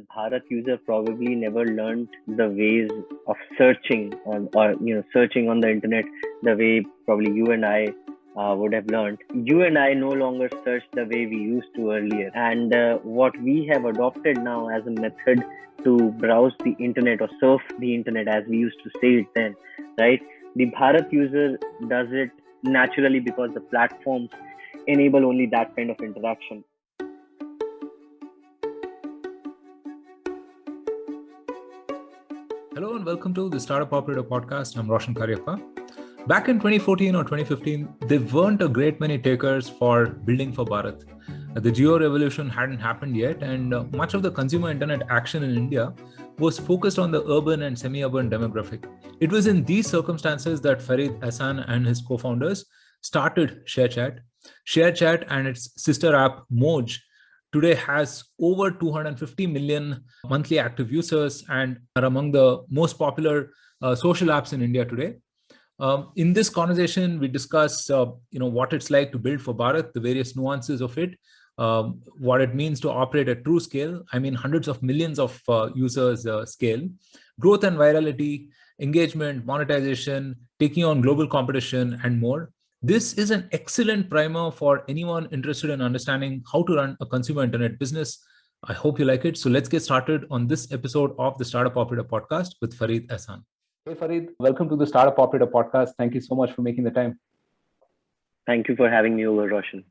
the Bharat user probably never learned the ways of searching on, or searching on the internet the way probably you and I would have learned. You and I no longer search the way we used to earlier, and what we have adopted now as a method to browse the internet or surf the internet, as we used to say it then, right? The Bharat user does it naturally because the platforms enable only that kind of interaction. Hello and welcome to the Startup Operator Podcast. I'm Roshan Karyappa. Back in 2014 or 2015, there weren't a great many takers for building for Bharat. The geo revolution hadn't happened yet, and much of the consumer internet action in India was focused on the urban and semi-urban demographic. It was in these circumstances that Farid, Ahsan, and his co-founders started ShareChat. ShareChat and its sister app Moj today has over 250 million monthly active users and are among the most popular social apps in India today. In this conversation, we discuss what it's like to build for Bharat, the various nuances of it, what it means to operate at true scale. I mean, hundreds of millions of users scale, growth and virality, engagement, monetization, taking on global competition, and more. This is an excellent primer for anyone interested in understanding how to run a consumer internet business. I hope you like it. So let's get started on this episode of the Startup Operator Podcast with Farid Ahsan. Hey Farid, welcome to the Startup Operator Podcast. Thank you so much for making the time. Thank you for having me over, Roshan.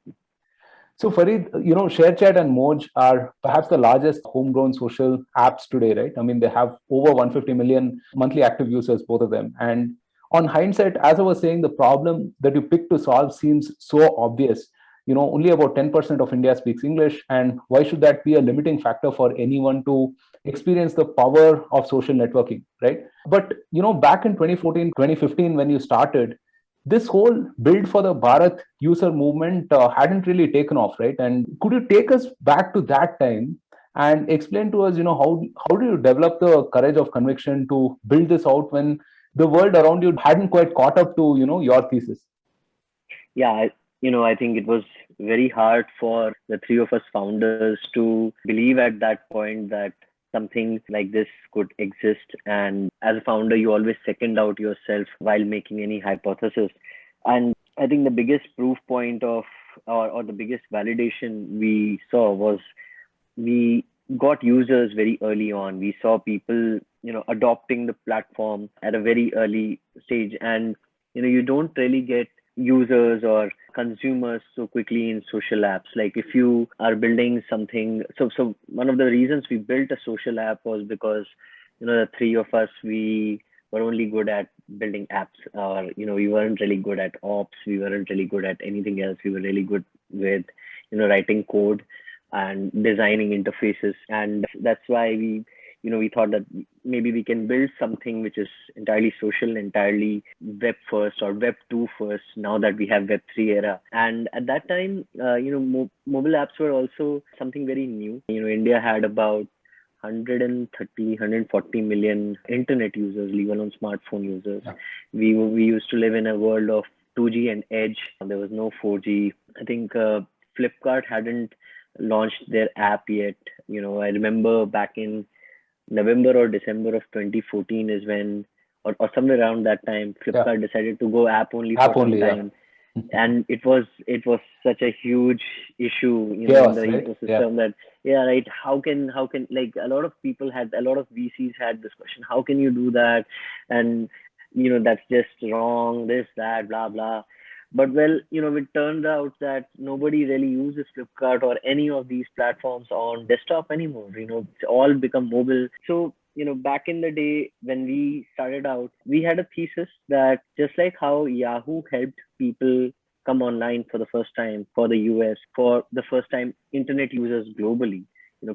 So Farid, ShareChat and Moj are perhaps the largest homegrown social apps today, right? I mean, they have over 150 million monthly active users, both of them. And on hindsight, as I was saying, the problem that you picked to solve seems so obvious. Only about 10% of India speaks English. And why should that be a limiting factor for anyone to experience the power of social networking, right? But, back in 2014, 2015, when you started, this whole build for the Bharat user movement hadn't really taken off, right? And could you take us back to that time and explain to us, how do you develop the courage of conviction to build this out when the world around you hadn't quite caught up to, your thesis? Yeah, I think it was very hard for the three of us founders to believe at that point that something like this could exist. And as a founder, you always second out yourself while making any hypothesis. And I think the biggest proof point of, or the biggest validation we saw was we got users very early on. We saw people, adopting the platform at a very early stage. And, you don't really get users or consumers so quickly in social apps. Like if you are building something, so one of the reasons we built a social app was because, the three of us, we were only good at building apps, or, we weren't really good at ops. We weren't really good at anything else. We were really good with, writing code and designing interfaces. And that's why we thought that maybe we can build something which is entirely social, entirely web first or web 2 first, now that we have web 3 era. And at that time, mobile apps were also something very new. India had about 140 million internet users, leave alone smartphone users. Yeah. We used to live in a world of 2G and edge. There was no 4G. I think Flipkart hadn't launched their app yet. I remember back in November or December of 2014 is when, or somewhere around that time, Flipkart decided to go app only for some time. Yeah. And it was such a huge issue, in the ecosystem that, how can like a lot of VCs had this question, how can you do that? And, that's just wrong, this, that, blah, blah. But it turned out that nobody really uses Flipkart or any of these platforms on desktop anymore. It's all become mobile. So, back in the day when we started out, we had a thesis that just like how Yahoo helped people come online for the first time for the US, for the first time internet users globally,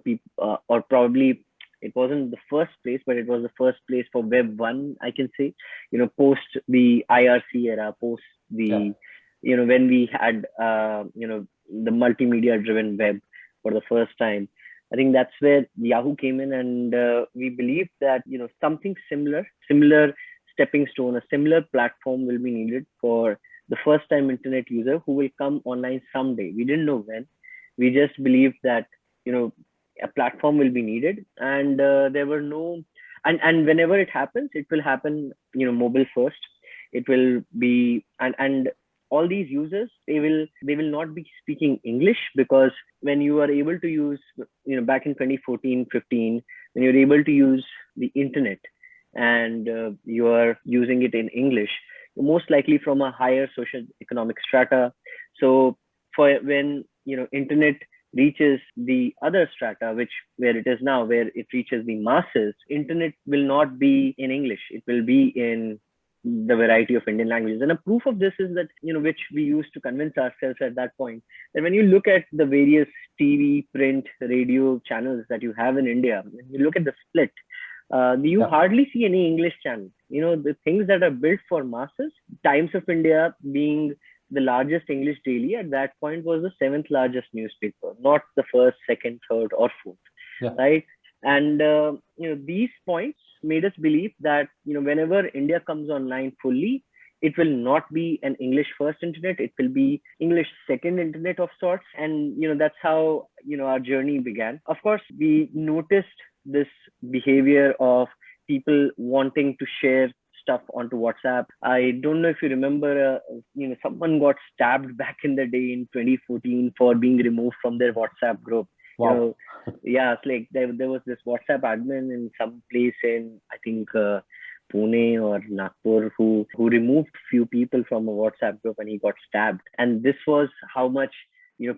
people, or probably it wasn't the first place, but it was the first place for Web 1, I can say, post the IRC era, post the, when we had, the multimedia driven web for the first time. I think that's where Yahoo came in, and we believed that, something similar stepping stone, a similar platform will be needed for the first time internet user who will come online someday. We didn't know when. We just believed that, a platform will be needed, and there were no, and whenever it happens, it will happen, mobile first. It will be, and all these users, they will not be speaking English, because when you are able to use, back in 2014, 15, when you're able to use the internet, and you are using it in English, most likely from a higher social economic strata. So for when internet reaches the other strata, which where it is now, where it reaches the masses, internet will not be in English. It will be in the variety of Indian languages. And a proof of this is that, which we used to convince ourselves at that point, that when you look at the various TV, print, radio channels that you have in India, when you look at the split, you hardly see any English channel. The things that are built for masses, Times of India being the largest English daily at that point was the seventh largest newspaper, not the first, second, third, or fourth, right? And these points made us believe that whenever India comes online fully, it will not be an English first internet. It will be English second internet of sorts, and that's how our journey began. Of course, we noticed this behavior of people wanting to share stuff onto WhatsApp. I don't know if you remember, someone got stabbed back in the day in 2014 for being removed from their WhatsApp group. Wow. Yeah, it's like there was this WhatsApp admin in some place in, I think, Pune or Nagpur, who removed few people from a WhatsApp group, and he got stabbed. And this was how much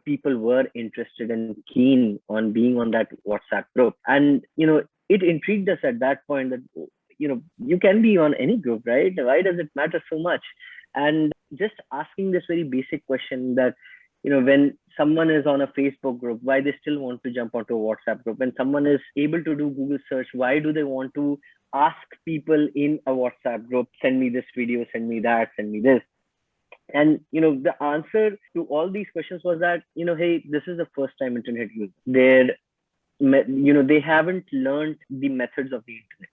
people were interested and keen on being on that WhatsApp group. And it intrigued us at that point that you can be on any group, right? Why does it matter so much? And just asking this very basic question that when someone is on a Facebook group, why they still want to jump onto a WhatsApp group? When someone is able to do Google search, why do they want to ask people in a WhatsApp group, send me this video, send me that, send me this? And the answer to all these questions was that hey, this is the first time internet user. They haven't learned the methods of the internet,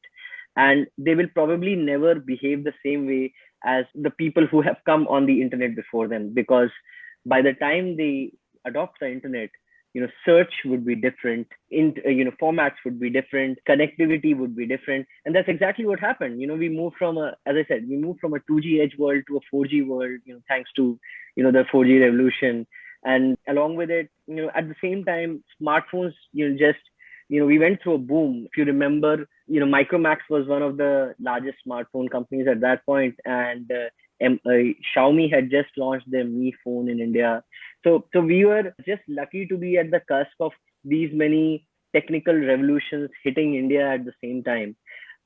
and they will probably never behave the same way as the people who have come on the internet before them, because by the time they adopt the internet, search would be different, formats would be different, connectivity would be different. And that's exactly what happened. We moved from as I said, we moved from a 2G edge world to a 4G world, thanks to the 4G revolution. And along with it, at the same time, smartphones, we went through a boom. If you remember, Micromax was one of the largest smartphone companies at that point, and Xiaomi had just launched their Mi phone in India. So we were just lucky to be at the cusp of these many technical revolutions hitting India at the same time.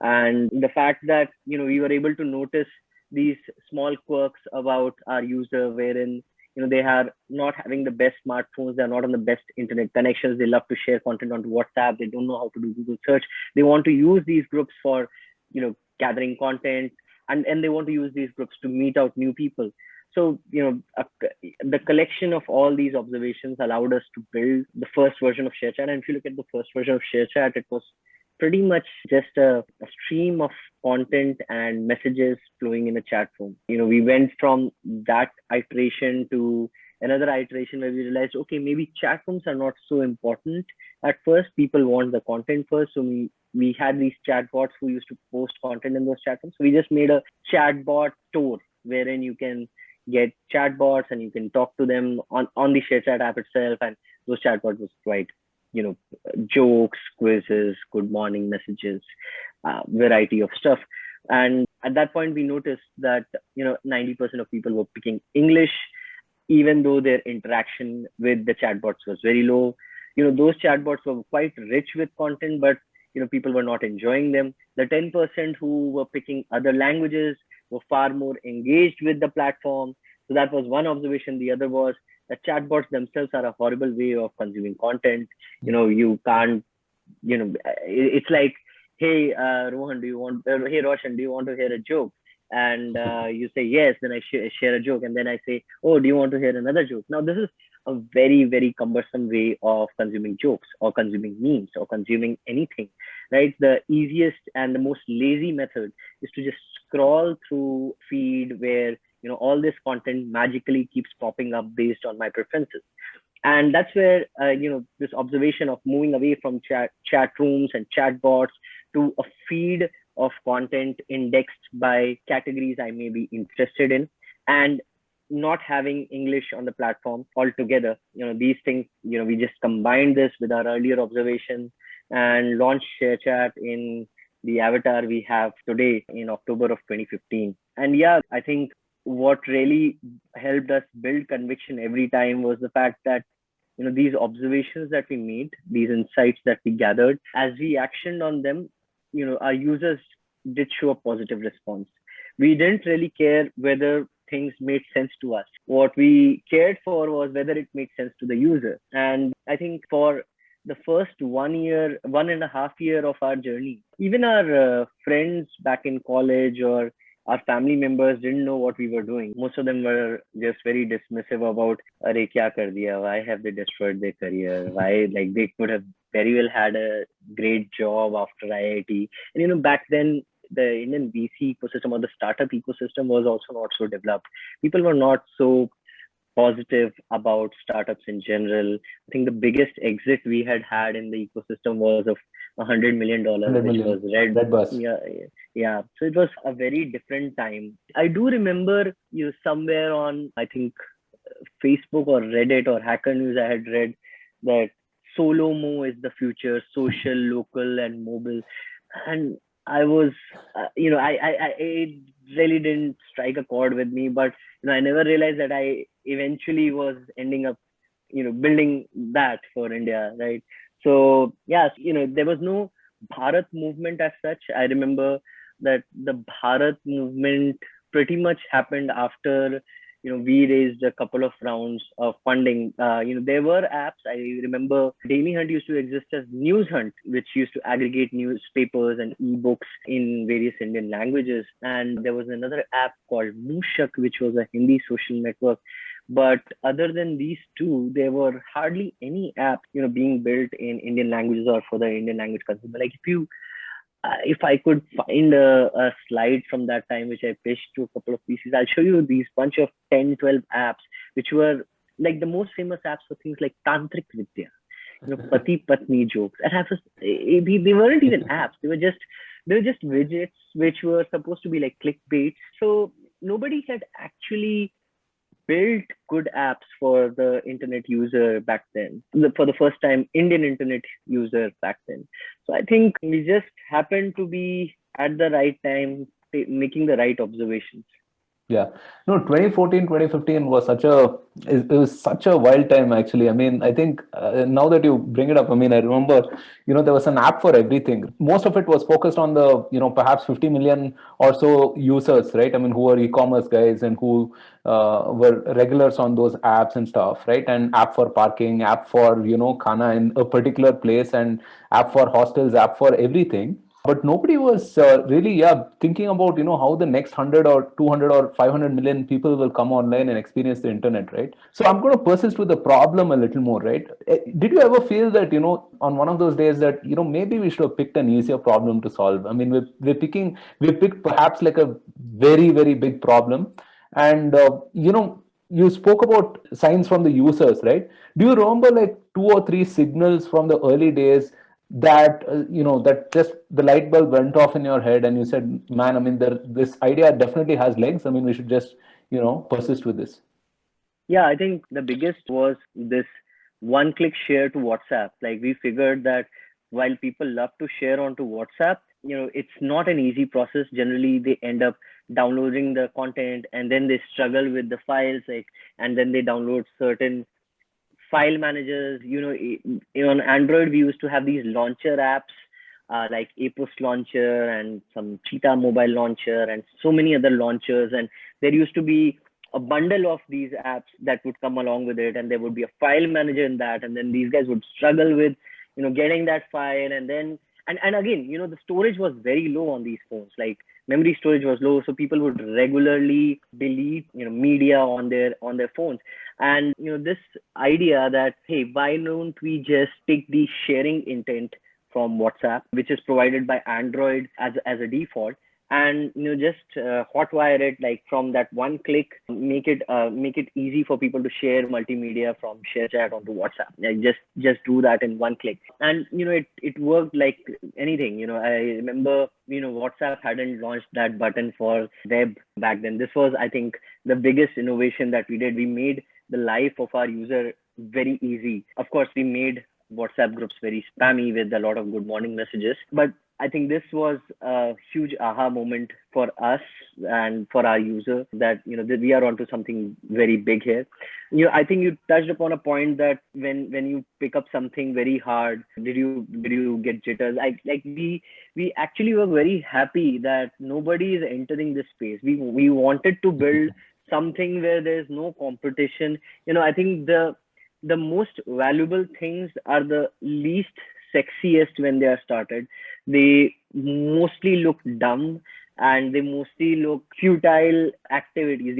And the fact that we were able to notice these small quirks about our user, wherein they are not having the best smartphones, they're not on the best internet connections, they love to share content onto WhatsApp, they don't know how to do Google search, they want to use these groups for gathering content, and they want to use these groups to meet out new people. So the collection of all these observations allowed us to build the first version of ShareChat. And if you look at the first version of ShareChat, it was pretty much just a stream of content and messages flowing in a chat room. We went from that iteration to another iteration where we realized, okay, maybe chat rooms are not so important at first. People want the content first. So we had these chatbots who used to post content in those chat rooms. So we just made a chatbot store wherein you can get chatbots and you can talk to them on the ShareChat app itself. And those chatbots was quite jokes, quizzes, good morning messages, variety of stuff. And at that point, we noticed that 90% of people were picking English, even though their interaction with the chatbots was very low. Those chatbots were quite rich with content, but people were not enjoying them. The 10% who were picking other languages were far more engaged with the platform. So that was one observation. The other was that chatbots themselves are a horrible way of consuming content. You can't, it's like, hey, Rohan, hey, Roshan, do you want to hear a joke? And you say yes, then I share a joke, and then I say, oh, do you want to hear another joke? Now, this is a very, very cumbersome way of consuming jokes or consuming memes or consuming anything, right? The easiest and the most lazy method is to just scroll through feed where all this content magically keeps popping up based on my preferences. And that's where this observation of moving away from chat rooms and chat bots to a feed of content indexed by categories I may be interested in, and not having English on the platform altogether. These things, we just combined this with our earlier observations and launched ShareChat in the avatar we have today in October of 2015. And yeah, I think what really helped us build conviction every time was the fact that these observations that we made, these insights that we gathered, as we actioned on them, our users did show a positive response. We didn't really care whether things made sense to us. What we cared for was whether it made sense to the user. And I think for the first 1 year, 1.5 year of our journey, even our friends back in college or our family members didn't know what we were doing. Most of them were just very dismissive about, "Arey, kya kar diya? Why have they destroyed their career? Why, like, they could have very well had a great job after IIT." And back then the Indian VC ecosystem or the startup ecosystem was also not so developed. People were not so positive about startups in general. I think the biggest exit we had in the ecosystem was of $100 million, 100 which million. was Red. Red bus. Yeah, yeah. So it was a very different time. I do remember somewhere on, I think, Facebook or Reddit or Hacker News, I had read that solo mo is the future, social, local, and mobile. And I was, it really didn't strike a chord with me, but I never realized that I eventually was ending up, building that for India, right? So yeah, there was no Bharat movement as such. I remember that the Bharat movement pretty much happened after we raised a couple of rounds of funding. There were apps. I remember Daily Hunt used to exist as News Hunt, which used to aggregate newspapers and ebooks in various Indian languages. And there was another app called Mushak, which was a Hindi social network. But other than these two, there were hardly any apps, being built in Indian languages or for the Indian language consumer. Like if I could find a slide from that time, which I pitched to a couple of pieces, I'll show you these bunch of 10, 12 apps, which were like the most famous apps for things like Tantric Vidya, Pati Patni jokes. And they weren't even apps. They were just widgets, which were supposed to be like clickbait. So nobody had actually built good apps for the internet user back then, for the first time Indian internet user back then. So I think we just happened to be at the right time, making the right observations. Yeah. No, 2014, 2015 was it was such a wild time actually. I mean, I think now that you bring it up, I mean, I remember, there was an app for everything. Most of it was focused on the, perhaps 50 million or so users, right? I mean, who are e-commerce guys and who were regulars on those apps and stuff, right? And app for parking, app for, khana in a particular place, and app for hostels, app for everything. But nobody was really thinking about how the next 100 or 200 or 500 million people will come online and experience the internet, right? So I'm going to persist with the problem a little more, right? Did you ever feel that on one of those days that maybe we should have picked an easier problem to solve? I mean, we picked perhaps like a very, very big problem, and you spoke about signs from the users, right? Do you remember like 2 or 3 signals from the early days that that just the light bulb went off in your head and you said, man, I mean, this idea definitely has legs. I mean, we should just persist with this? Yeah, I think the biggest was this one click share to WhatsApp. Like, we figured that while people love to share onto WhatsApp, it's not an easy process. Generally, they end up downloading the content and then they struggle with the files, like, and then they download certain file managers. On Android, we used to have these launcher apps, like Apos launcher and some Cheetah mobile launcher and so many other launchers. And there used to be a bundle of these apps that would come along with it, and there would be a file manager in that. And then these guys would struggle with, getting that file. And then, and again, the storage was very low on these phones. Like, memory storage was low, so people would regularly delete, media on their phones. And this idea that, hey, why don't we just take the sharing intent from WhatsApp, which is provided by Android as a default, and just hotwire it, like from that one click, make it easy for people to share multimedia from ShareChat onto WhatsApp. Like just do that in one click, and it worked like anything. I remember WhatsApp hadn't launched that button for web back then. This was, I think, the biggest innovation that we did. We made the life of our user very easy. Of course, we made WhatsApp groups very spammy with a lot of good morning messages, but I think this was a huge aha moment for us and for our user, that that we are onto something very big here. I think you touched upon a point that when you pick up something very hard, did you get jitters? We actually were very happy that nobody is entering this space. We wanted to build something where there's no competition. I think the most valuable things are the least sexiest when they are started. They mostly look dumb, and they mostly look futile activities.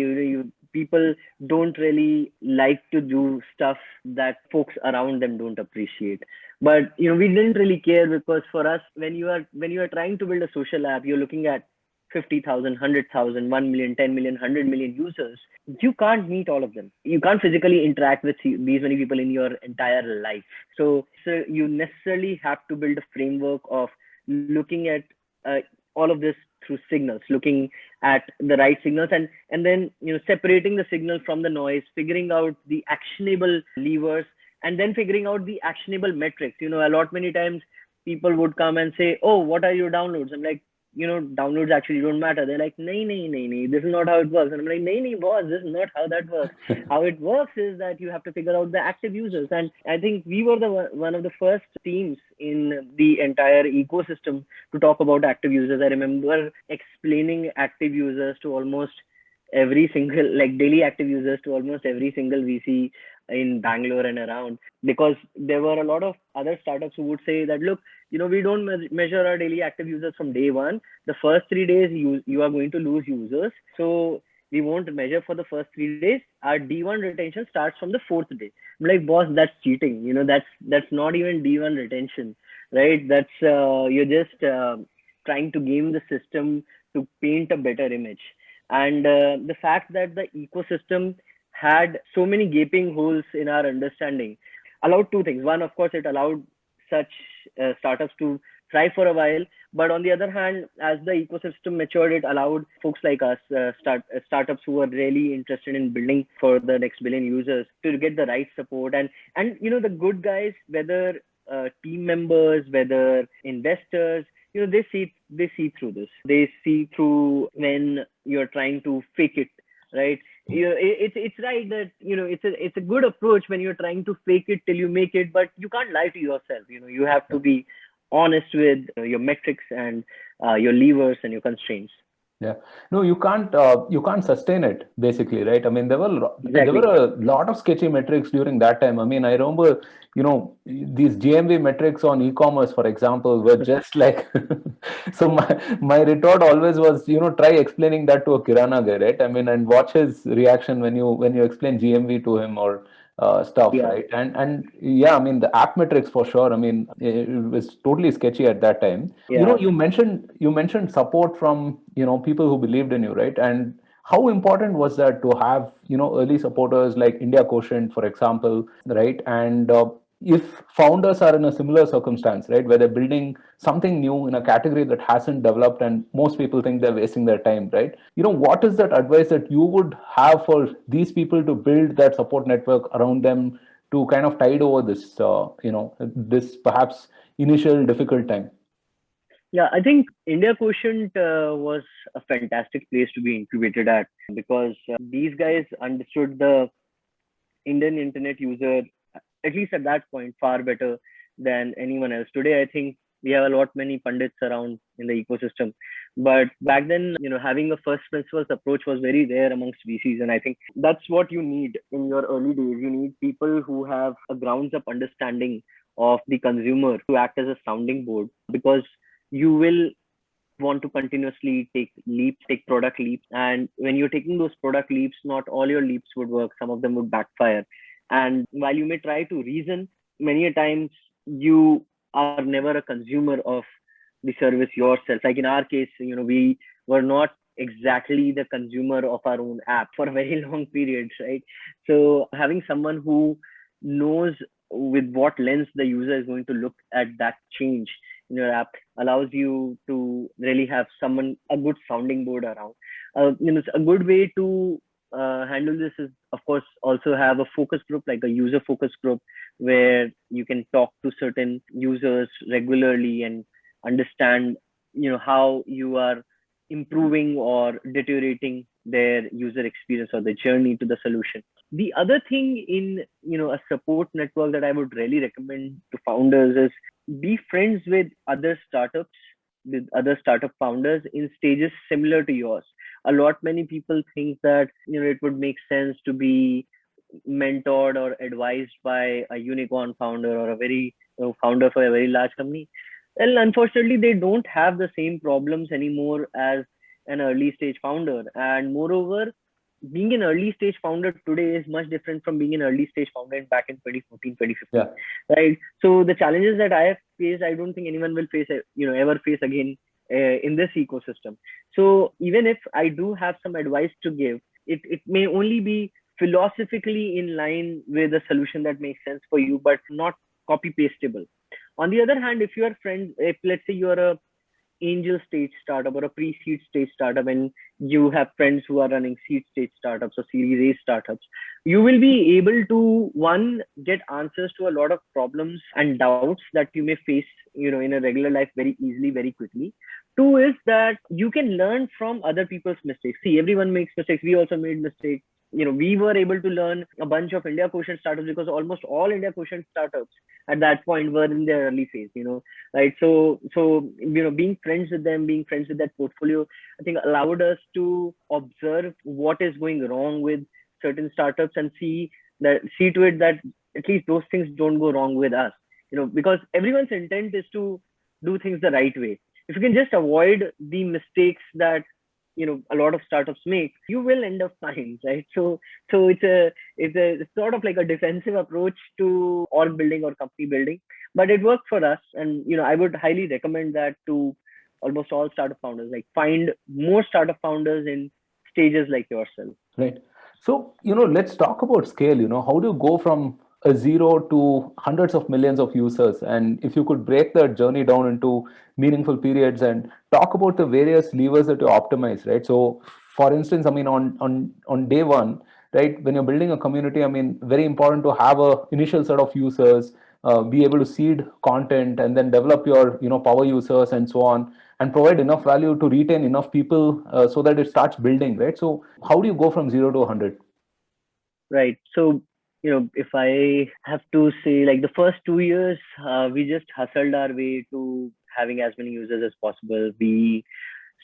People don't really like to do stuff that folks around them don't appreciate. But we didn't really care, because for us, when you are trying to build a social app, you're looking at 50,000, 100,000, 1 million, 10 million, 100 million users. You can't meet all of them. You can't physically interact with these many people in your entire life. So you necessarily have to build a framework of looking at all of this through signals, looking at the right signals, and then separating the signal from the noise, figuring out the actionable levers, and then figuring out the actionable metrics. A lot many times people would come and say, "Oh, what are your downloads?" I'm like, downloads actually don't matter. They're like, "Nahi, nahi, nahi, nahi, this is not how it works." And I'm like, "Nahi, nahi, boss, this is not how that works. How it works is that you have to figure out the active users." And I think we were one of the first teams in the entire ecosystem to talk about active users. I remember explaining active users to almost every single, like daily active users to almost every single VC in Bangalore and around, because there were a lot of other startups who would say that, look, we don't measure our daily active users from day one. The first 3 days you are going to lose users, so we won't measure for the first 3 days. Our D1 retention starts from the fourth day. I'm like, boss, that's cheating. That's not even D1 retention, right? That's you're just trying to game the system to paint a better image. And the fact that the ecosystem had so many gaping holes in our understanding allowed two things. One, of course, it allowed such startups to try for a while. But on the other hand, as the ecosystem matured, it allowed folks like us, startups who were really interested in building for the next billion users, to get the right support. And the good guys, whether team members, whether investors, they see through this. They see through when you're trying to fake it, right? It's right that it's a good approach when you're trying to fake it till you make it, but you can't lie to yourself. You have to be honest with your metrics and your levers and your constraints. Yeah, no, you can't sustain it, basically, right? I mean, there were Exactly. a lot of sketchy metrics during that time. I mean, I remember, these GMV metrics on e-commerce, for example, were just like, so my retort always was, try explaining that to a Kirana guy, right? I mean, and watch his reaction when you explain GMV to him, or stuff, Yeah. right? And yeah, I mean, the app metrics for sure. I mean, it was totally sketchy at that time. Yeah. You mentioned support from people who believed in you, right? And how important was that to have early supporters like India Quotient, for example, right? And if founders are in a similar circumstance, right, where they're building something new in a category that hasn't developed, and most people think they're wasting their time, right? What is that advice that you would have for these people to build that support network around them to kind of tide over this perhaps initial difficult time? Yeah, I think India Quotient was a fantastic place to be incubated at, because these guys understood the Indian internet user, at least at that point, far better than anyone else. Today, I think we have a lot many pundits around in the ecosystem, but back then, having a first principles approach was very rare amongst VCs, and I think that's what you need in your early days. You need people who have a grounds up understanding of the consumer to act as a sounding board, because you will want to continuously take leaps, take product leaps. And when you're taking those product leaps, not all your leaps would work. Some of them would backfire. And while you may try to reason, many a times you are never a consumer of the service yourself. Like in our case, we were not exactly the consumer of our own app for very long periods, right? So having someone who knows with what lens the user is going to look at that change in your app allows you to really have someone, a good sounding board around. A good way to handle this is, of course, also have a focus group, like a user focus group, where you can talk to certain users regularly and understand, how you are improving or deteriorating their user experience or the journey to the solution. The other thing in, a support network that I would really recommend to founders is be friends with other startups, with other startup founders in stages similar to yours. A lot many people think that, it would make sense to be mentored or advised by a unicorn founder or a very, founder for a very large company. Well, unfortunately, they don't have the same problems anymore as an early stage founder. And moreover, being an early stage founder today is much different from being an early stage founder back in 2014, 2015. Yeah. Right. So the challenges that I have faced, I don't think anyone will face, ever face again in this ecosystem. So even if I do have some advice to give, it may only be philosophically in line with a solution that makes sense for you, but not copy pastable. On the other hand, if you are friends, if let's say you are a angel stage startup or a pre-seed stage startup and you have friends who are running seed stage startups or series A startups, you will be able to, one, get answers to a lot of problems and doubts that you may face, in a regular life very easily, very quickly. Two is that you can learn from other people's mistakes. See, everyone makes mistakes. We also made mistakes. We were able to learn a bunch of India quotient startups because almost all India quotient startups at that point were in their early phase, right? So being friends with them, being friends with that portfolio, I think allowed us to observe what is going wrong with certain startups and see to it that at least those things don't go wrong with us, because everyone's intent is to do things the right way. If you can just avoid the mistakes that a lot of startups make, you will end up fine, right? So it's sort of like a defensive approach to org building or company building, but it worked for us. And I would highly recommend that to almost all startup founders. Like, find more startup founders in stages like yourself. Right. So, let's talk about scale. How do you go from a zero to hundreds of millions of users? And if you could break that journey down into meaningful periods and talk about the various levers that you optimize, right? So, for instance, I mean, on day one, right, when you're building a community, I mean, very important to have a initial set of users, be able to seed content, and then develop your, power users and so on, and provide enough value to retain enough people so that it starts building, right? So how do you go from 0 to 100? Right. So, if I have to say, like, the first 2 years, we just hustled our way to having as many users as possible. We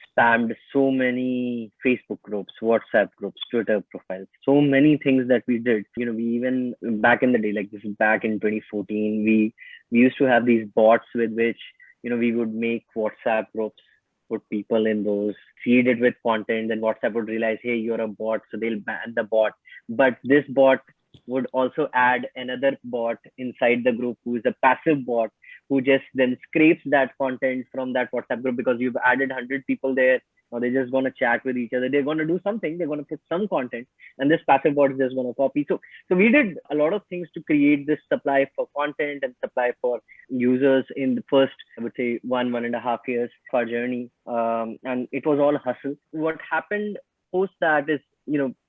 spammed so many Facebook groups, WhatsApp groups, Twitter profiles, so many things that we did. We even, back in the day, like this is back in 2014, we used to have these bots with which, we would make WhatsApp groups, put people in those, feed it with content, and WhatsApp would realize, hey, you're a bot, so they'll ban the bot. But this bot would also add another bot inside the group who is a passive bot, who just then scrapes that content from that WhatsApp group, because you've added 100 people there, or they're just going to chat with each other. They're going to do something. They're going to put some content, and this passive bot is just going to copy. So we did a lot of things to create this supply for content and supply for users in the first, I would say, 1.5 years of our journey. And it was all hustle. What happened post that is,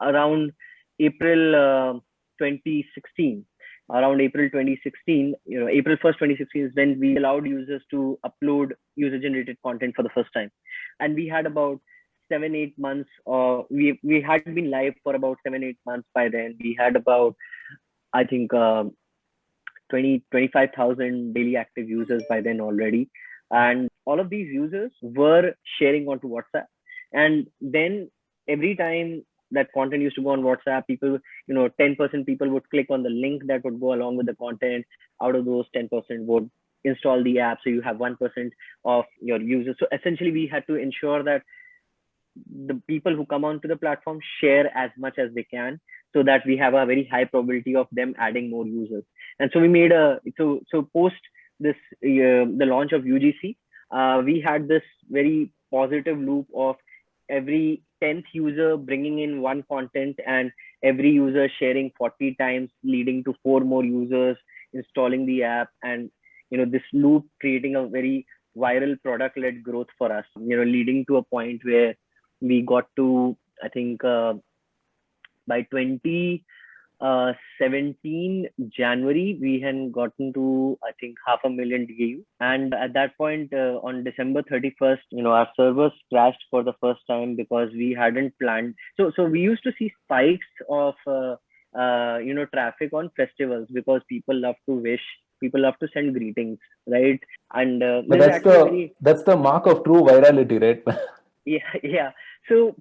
around April 2016, around April 2016, April 1st, 2016 is when we allowed users to upload user generated content for the first time. And we had about 7-8 months, we had been live for about 7-8 months by then. We had about, I think, 25,000 daily active users by then already. And all of these users were sharing onto WhatsApp. And then every time that content used to go on WhatsApp, people, 10% people would click on the link that would go along with the content. Out of those, 10% would install the app. So you have 1% of your users. So essentially, we had to ensure that the people who come onto the platform share as much as they can, so that we have a very high probability of them adding more users. And so we made so post this, the launch of UGC, we had this very positive loop of every 10th user bringing in one content, and every user sharing 40 times, leading to 4 more users installing the app, and this loop creating a very viral product led growth for us, leading to a point where we got to, I think, by 2017 January, we had gotten to, I think, 500,000 DAU. And at that point, on December 31st, our servers crashed for the first time because we hadn't planned. So we used to see spikes of, traffic on festivals because people love to wish, people love to send greetings, right? And But that's the mark of true virality, right? yeah. So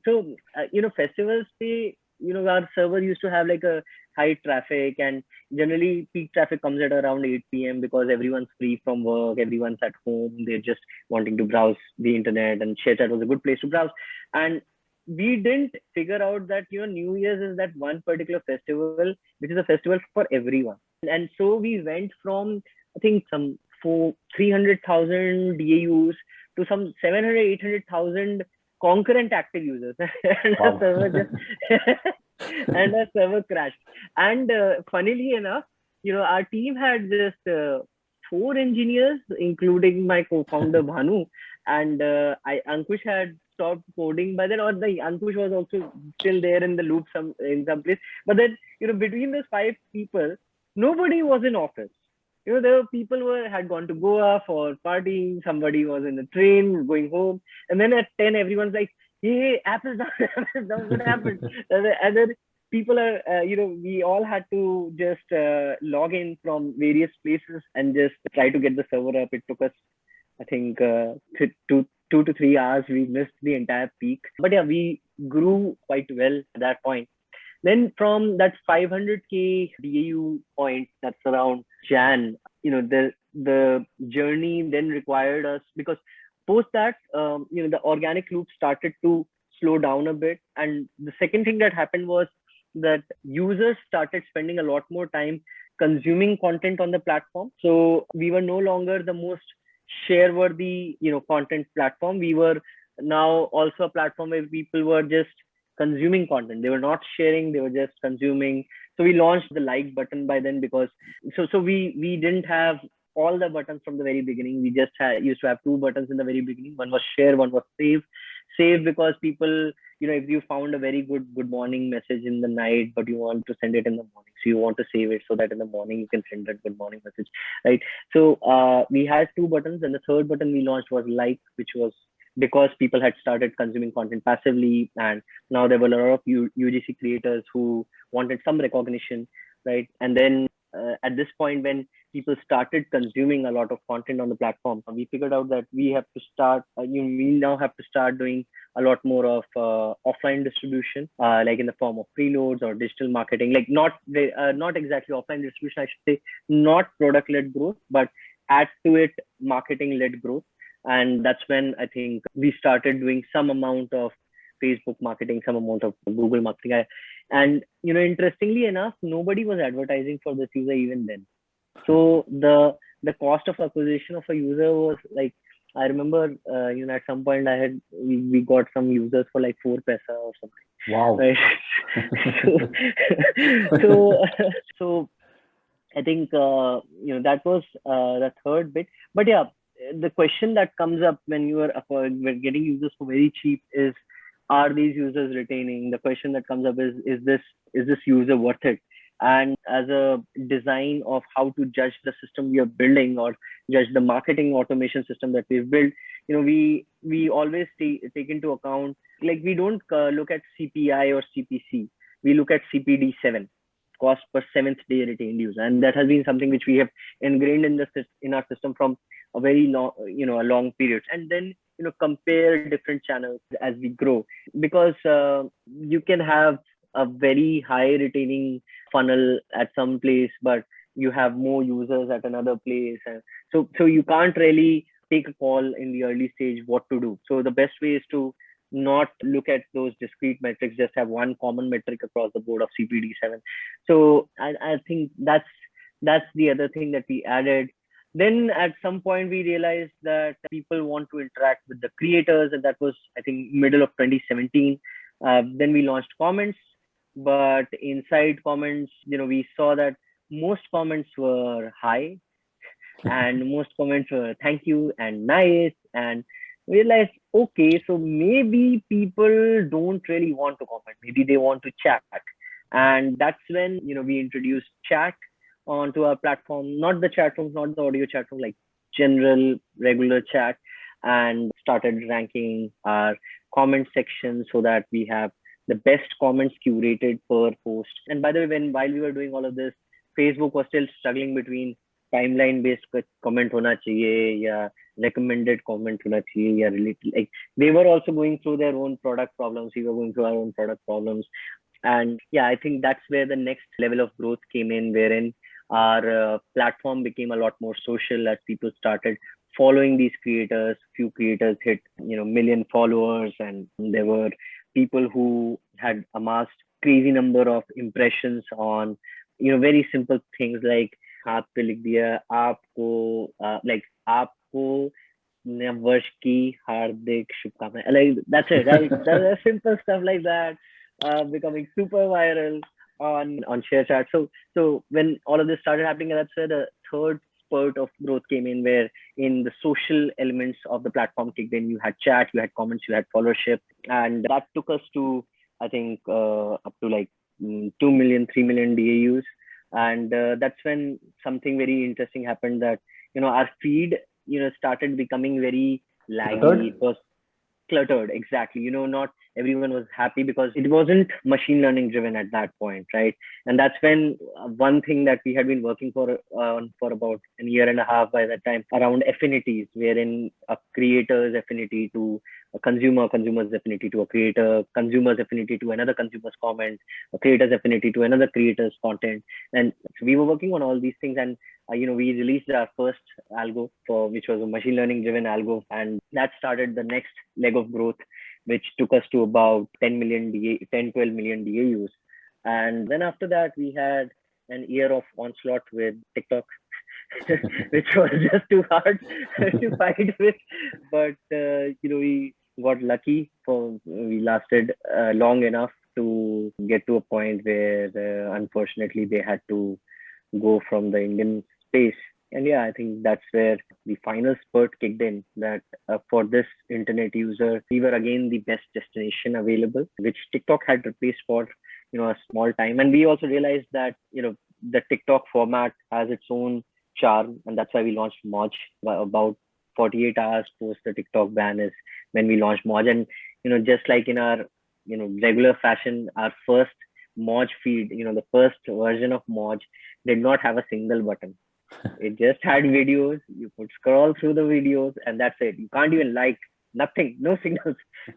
festivals, our server used to have like a high traffic, and generally peak traffic comes at around 8 p.m. because everyone's free from work, everyone's at home, they're just wanting to browse the internet, and ShareChat was a good place to browse. And we didn't figure out that New Year's is that one particular festival which is a festival for everyone. And so we went from, I think, some 300,000 DAUs to some 700, 800,000 concurrent active users. And Wow. our server and our server crashed. And funnily enough, our team had just 4 engineers, including my co-founder Bhanu, and Ankush had stopped coding by then, or the Ankush was also still there in the loop in some place. But then between those 5 people, nobody was in office. There were people who had gone to Goa for partying. Somebody was in the train going home, and then at 10, everyone's like, "Hey, app is down, app is down. What happened?" And then people are, we all had to just log in from various places and just try to get the server up. It took us, I think, 2 to 3 hours. We missed the entire peak, but yeah, we grew quite well at that point. Then from that 500K DAU point, that's around Jan, the journey then required us, because post that, the organic loop started to slow down a bit. And the second thing that happened was that users started spending a lot more time consuming content on the platform. So we were no longer the most share worthy, content platform. We were now also a platform where people were just consuming content. They were not sharing, they were just consuming. So we launched the like button by then, because so we didn't have all the buttons from the very beginning. We just used to have 2 buttons in the very beginning. One was share, one was save. Save because people, if you found a very good morning message in the night, but you want to send it in the morning, so you want to save it so that in the morning you can send that good morning message, right? So we had 2 buttons, and the third button we launched was like, which was because people had started consuming content passively, and now there were a lot of UGC creators who wanted some recognition, right? And then at this point, when people started consuming a lot of content on the platform, we figured out that we have to start, we now have to start doing a lot more of offline distribution, like in the form of preloads or digital marketing, like not exactly offline distribution, I should say, not product-led growth, but add to it marketing-led growth. And that's when I think we started doing some amount of Facebook marketing, some amount of Google marketing. And, interestingly enough, nobody was advertising for this user even then. So the cost of acquisition of a user was like, I remember, at some point we got some users for like 4 paisa or something. Wow. Right. So I think, that was the third bit. But yeah, the question that comes up when you are getting users for very cheap is, are these users retaining? The question that comes up is this user worth it? And as a design of how to judge the system we are building, or judge the marketing automation system that we've built, we always take into account, like, we don't look at CPI or CPC. We look at CPD7, cost per 7th day retained user, and that has been something which we have ingrained in our system from a very long, a long period. And then compare different channels as we grow, because you can have a very high retaining funnel at some place, but you have more users at another place, and so you can't really take a call in the early stage what to do. So the best way is to not look at those discrete metrics, just have one common metric across the board of CPD7. So I think that's the other thing that we added. Then at some point we realized that people want to interact with the creators, and that was, I think, middle of 2017. Then we launched comments, but inside comments, we saw that most comments were hi, and most comments were thank you and nice, and we realized, okay, so maybe people don't really want to comment, maybe they want to chat. And that's when we introduced chat onto our platform, not the chat rooms, not the audio chat room, like general regular chat, and started ranking our comment section so that we have the best comments curated per post. And by the way, while we were doing all of this, Facebook was still struggling between timeline based comment hona chahiye ya recommended comment hona chahiye ya related, like they were also going through their own product problems, we were going through our own product problems. And yeah, I think that's where the next level of growth came in, wherein our platform became a lot more social as people started following these creators. Few creators hit million followers, and there were people who had amassed crazy number of impressions on very simple things like हाथ पे लिख दिया आपको, like आपको नए वर्ष की हार्दिक शुभकामनाएं, like that's it, right? That's simple stuff like that, becoming super viral on ShareChat. So when all of this started happening, that's where the third spurt of growth came in, where in the social elements of the platform kicked in. You had chat, you had comments, you had followership, and that took us to, I think, up to like 2 million, 3 million DAUs. And that's when something very interesting happened, that our feed started becoming very laggy. It was cluttered, exactly. Not everyone was happy because it wasn't machine learning driven at that point, right? And that's when one thing that we had been working for about a year and a half by that time, around affinities, wherein a creator's affinity to a consumer's affinity to a creator, consumer's affinity to another consumer's comment, a creator's affinity to another creator's content. And so we were working on all these things, and we released our first algo, which was a machine learning driven algo, and that started the next leg of growth, which took us to about 10 million 12 million DAUs. And then after that, we had an year of onslaught with TikTok, which was just too hard to fight with. But we got lucky. We lasted long enough to get to a point where, unfortunately, they had to go from the Indian space. And yeah, I think that's where the final spurt kicked in, that for this internet user, we were again the best destination available, which TikTok had replaced for a small time. And we also realized that the TikTok format has its own charm, and that's why we launched Moj. About 48 hours post the TikTok ban is when we launched Moj. And just like in our regular fashion, our first Moj feed, the first version of Moj did not have a single button. It just had videos. You could scroll through the videos, and that's it. You can't even like, nothing, no signals.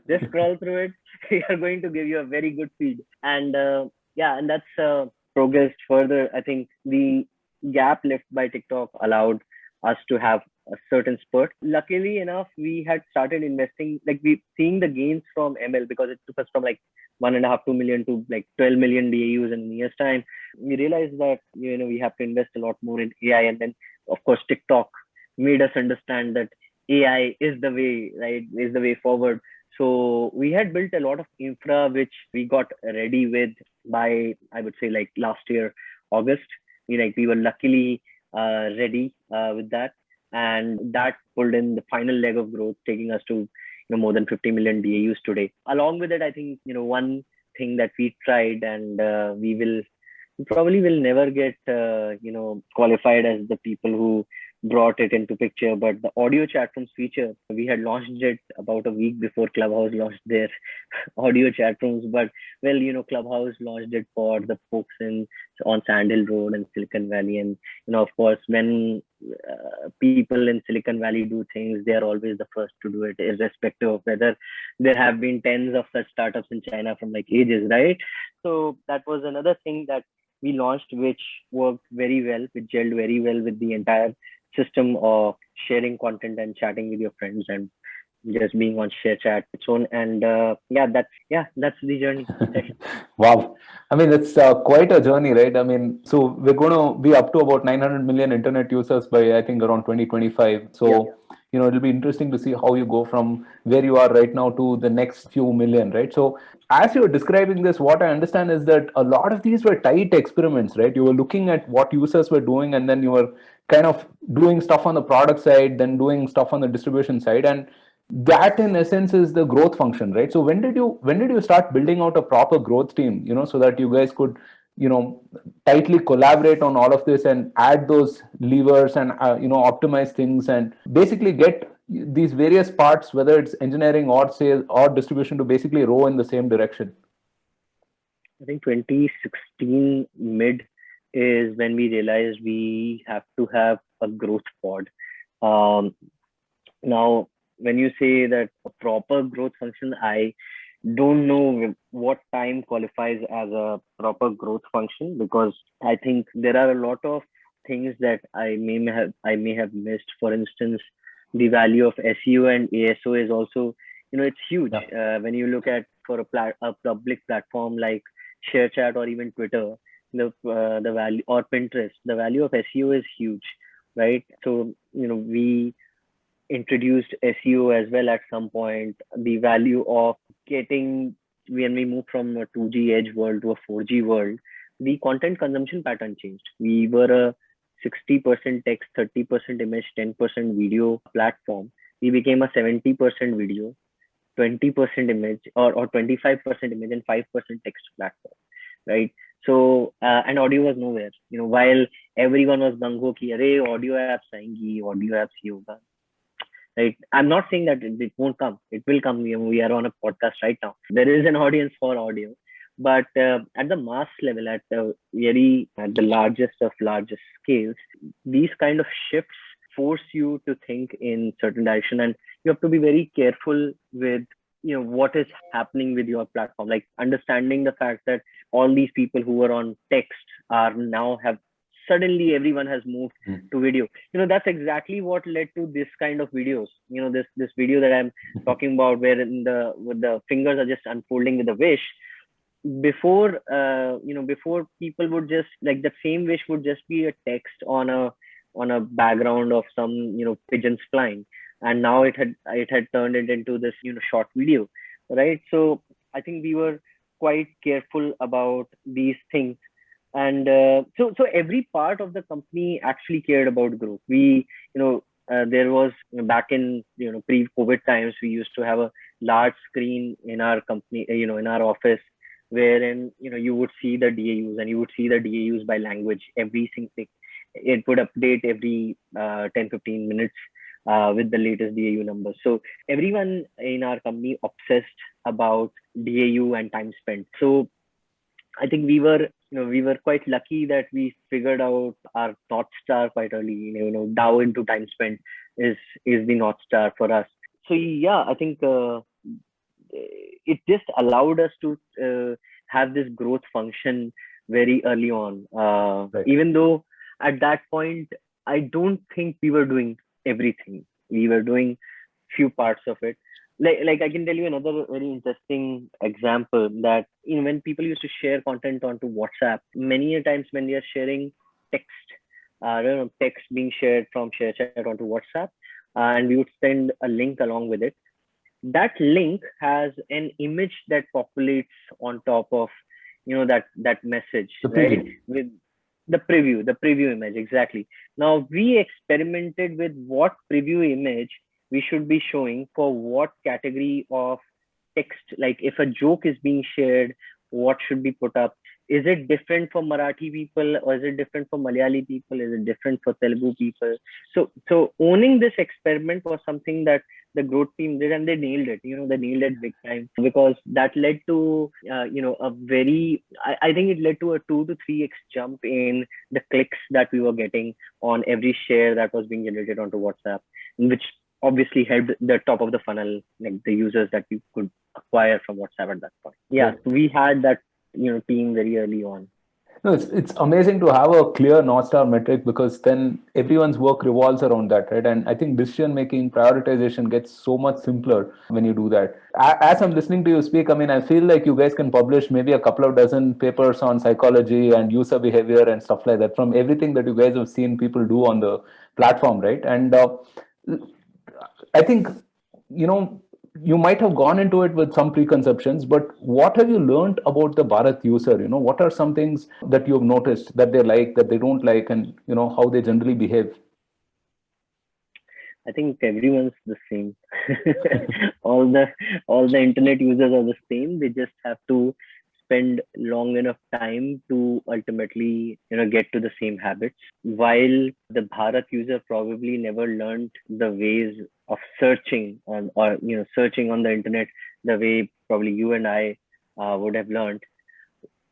Just scroll through it. We are going to give you a very good feed. And and that's progressed further. I think the gap left by TikTok allowed us to have a certain spurt. Luckily enough, we had started investing, like we seeing the gains from ML, because it took us from like 1.5, 2 million to like 12 million DAUs in a year's time. We realized that we have to invest a lot more in AI, and then of course TikTok made us understand that AI is the way, right? Is the way forward. So we had built a lot of infra, which we got ready with by, I would say, like last year, August. We were luckily ready with that, and that pulled in the final leg of growth, taking us to more than 50 million DAUs today. Along with it, I think one thing that we tried, and we probably will never get qualified as the people who brought it into picture, but the audio chat rooms feature, we had launched it about a week before Clubhouse launched their audio chat rooms. But Clubhouse launched it for the folks on Sand Hill Road and Silicon Valley. And of course, when people in Silicon Valley do things, they are always the first to do it, irrespective of whether there have been tens of such startups in China from like ages, right? So that was another thing that we launched, which worked very well, which gelled very well with the entire system of sharing content and chatting with your friends. And just being on ShareChat its own. And that's the journey. Wow. I mean, it's quite a journey, right? I mean, so we're going to be up to about 900 million internet users by, I think, around 2025. So, it'll be interesting to see how you go from where you are right now to the next few million, right? So, as you were describing this, what I understand is that a lot of these were tight experiments, right? You were looking at what users were doing, and then you were kind of doing stuff on the product side, then doing stuff on the distribution side. And that in essence is the growth function, right? So when did you start building out a proper growth team, so that you guys could tightly collaborate on all of this and add those levers and optimize things and basically get these various parts, whether it's engineering or sales or distribution, to basically row in the same direction? I think 2016 mid is when we realized we have to have a growth pod. Um, Now, when you say that a proper growth function, I don't know what time qualifies as a proper growth function, because I think there are a lot of things that I may have missed. For instance, the value of SEO and ASO is also, it's huge. Yeah. When you look at for a public platform like ShareChat or even Twitter, the value, or Pinterest, the value of SEO is huge, right? So we introduced SEO as well at some point. The value of getting, when we moved from a 2G edge world to a 4G world, the content consumption pattern changed. We were a 60% text, 30% image, 10% video platform. We became a 70% video, 20% image, or 25% image, and 5% text platform, right? So, and audio was nowhere, while everyone was gung ho ki, "Arey, audio apps आएंगी, audio apps ये होगा." Right? I'm not saying that it won't come. It will come. We are on a podcast right now. There is an audience for audio, but at the mass level, at the largest of largest scales, these kind of shifts force you to think in certain direction, and you have to be very careful with what is happening with your platform. Like understanding the fact that all these people who were on text are now have suddenly everyone has moved to video. That's exactly what led to this kind of videos. This video that I'm talking about, where with the fingers are just unfolding with a wish. Before people would just, like, the same wish would just be a text on a background of some pigeons flying, and now it had turned it into this short video, right? So I think we were quite careful about these things. And so every part of the company actually cared about growth. There was, back in pre-COVID times, we used to have a large screen in our company, in our office, wherein you would see the DAUs, and you would see the DAUs by language. Every single, it would update every 10-15 minutes with the latest DAU numbers. So everyone in our company obsessed about DAU and time spent. So I think we were quite lucky that we figured out our North Star quite early. DAO into time spent is the North Star for us. So yeah, I think it just allowed us to have this growth function very early on. Right. Even though at that point, I don't think we were doing everything. We were doing few parts of it. Like I can tell you another very interesting example, that when people used to share content onto WhatsApp, many a times when they are sharing text, text being shared from ShareChat onto WhatsApp, and we would send a link along with it. That link has an image that populates on top of that message, right? With the preview image, exactly. Now we experimented with what preview image we should be showing for what category of text. Like if a joke is being shared, what should be put up? Is it different for Marathi people, or is it different for Malayali people? Is it different for Telugu people? So owning this experiment was something that the growth team did, and they nailed it. They nailed it big time, because that led to a very, I think it led to a 2 to 3x jump in the clicks that we were getting on every share that was being generated onto WhatsApp, which obviously helped the top of the funnel, like the users that we could acquire from WhatsApp at that point. Yeah, we had that team very early on. No, it's amazing to have a clear North Star metric, because then everyone's work revolves around that, right? And I think decision making, prioritization gets so much simpler when you do that. As I'm listening to you speak, I mean, I feel like you guys can publish maybe a couple of dozen papers on psychology and user behavior and stuff like that from everything that you guys have seen people do on the platform, right? And I think, you know, you might have gone into it with some preconceptions, but what have you learned about the Bharat user? You know, what are some things that you've noticed that they like, that they don't like, and, you know, how they generally behave? I think everyone's the same. all the all the internet users are the same. They just have to spend long enough time to ultimately, get to the same habits. While the Bharat user probably never learned the ways of searching on, or searching on the internet the way probably you and I would have learned.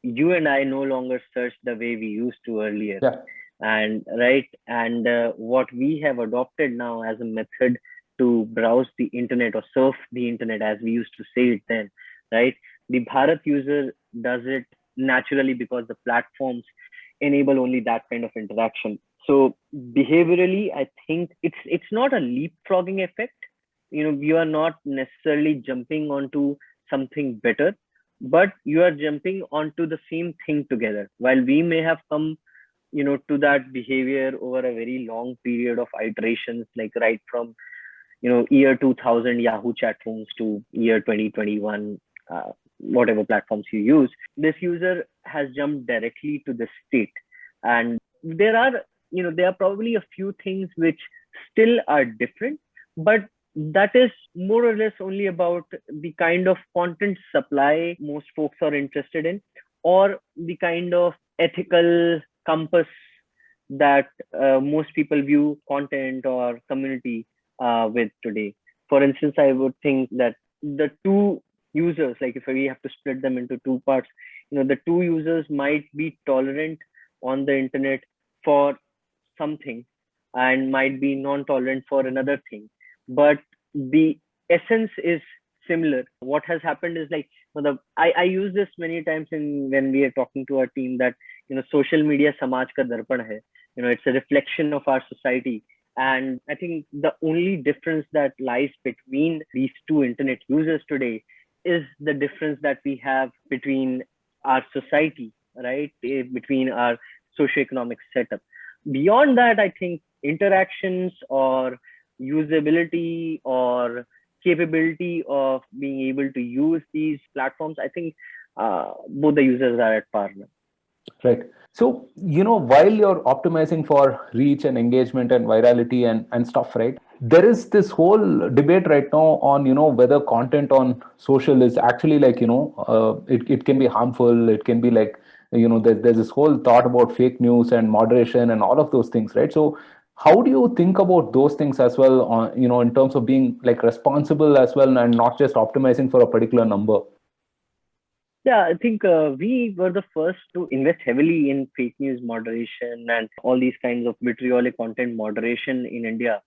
You and I no longer search the way we used to earlier. Yeah. And right, and what we have adopted now as a method to browse the internet or surf the internet, as we used to say it then, right? The Bharat user does it naturally because the platforms enable only that kind of interaction. So behaviorally, I think it's not a leapfrogging effect. You are not necessarily jumping onto something better, but you are jumping onto the same thing together. While we may have come, to that behavior over a very long period of iterations, like right from, year 2000 Yahoo chat rooms to year 2021, whatever platforms you use, this user has jumped directly to the state. And there are probably a few things which still are different, but that is more or less only about the kind of content supply most folks are interested in, or the kind of ethical compass that most people view content or community with today. For instance, I would think that the two users, like if we have to split them into two parts, the two users might be tolerant on the internet for something and might be non-tolerant for another thing, but the essence is similar. What has happened is like, I use this many times in when we are talking to our team, that social media samaj ka darpan hai. It's a reflection of our society. And I think the only difference that lies between these two internet users today is the difference that we have between our society, right? Between our socioeconomic setup. Beyond that, I think interactions or usability or capability of being able to use these platforms, I think both the users are at par now. Right. So, while you're optimizing for reach and engagement and virality and stuff, right? There is this whole debate right now on, whether content on social is actually like, it can be harmful. It can be like, there's this whole thought about fake news and moderation and all of those things, right? So how do you think about those things as well on, in terms of being like responsible as well and not just optimizing for a particular number? Yeah, I think we were the first to invest heavily in fake news moderation and all these kinds of vitriolic content moderation in India.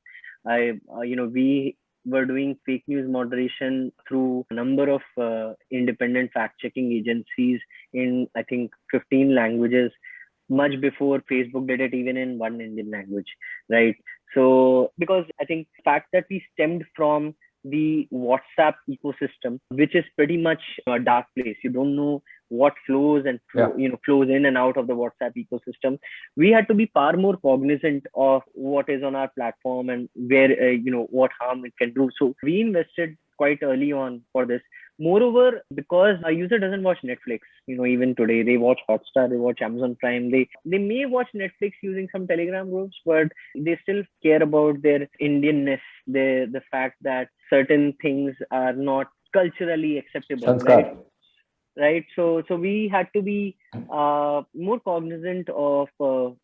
We were doing fake news moderation through a number of independent fact checking agencies in, I think, 15 languages, much before Facebook did it, even in one Indian language, right? So, because I think the fact that we stemmed from the WhatsApp ecosystem, which is pretty much a dark place. You don't know what flows and flows in and out of the WhatsApp ecosystem. We had to be far more cognizant of what is on our platform and where what harm it can do. So we invested quite early on for this. Moreover, because a user doesn't watch Netflix, even today, they watch Hotstar, they watch Amazon Prime, they may watch Netflix using some Telegram groups, but they still care about their Indianness, the fact that certain things are not culturally acceptable, right? Right. So we had to be more cognizant of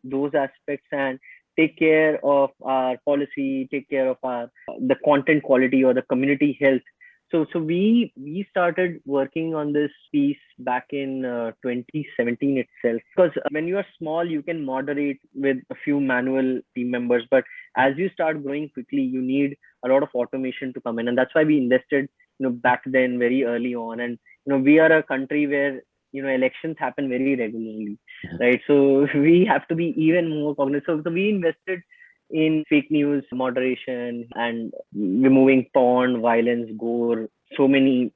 those aspects and take care of our policy, take care of our the content quality or the community health. So we started working on this piece back in 2017 itself. Because when you are small, you can moderate with a few manual team members, but as you start growing quickly, you need a lot of automation to come in, and that's why we invested, back then very early on. And we are a country where elections happen very regularly. right? So we have to be even more cognizant. So we invested in fake news moderation and removing porn, violence, gore, so many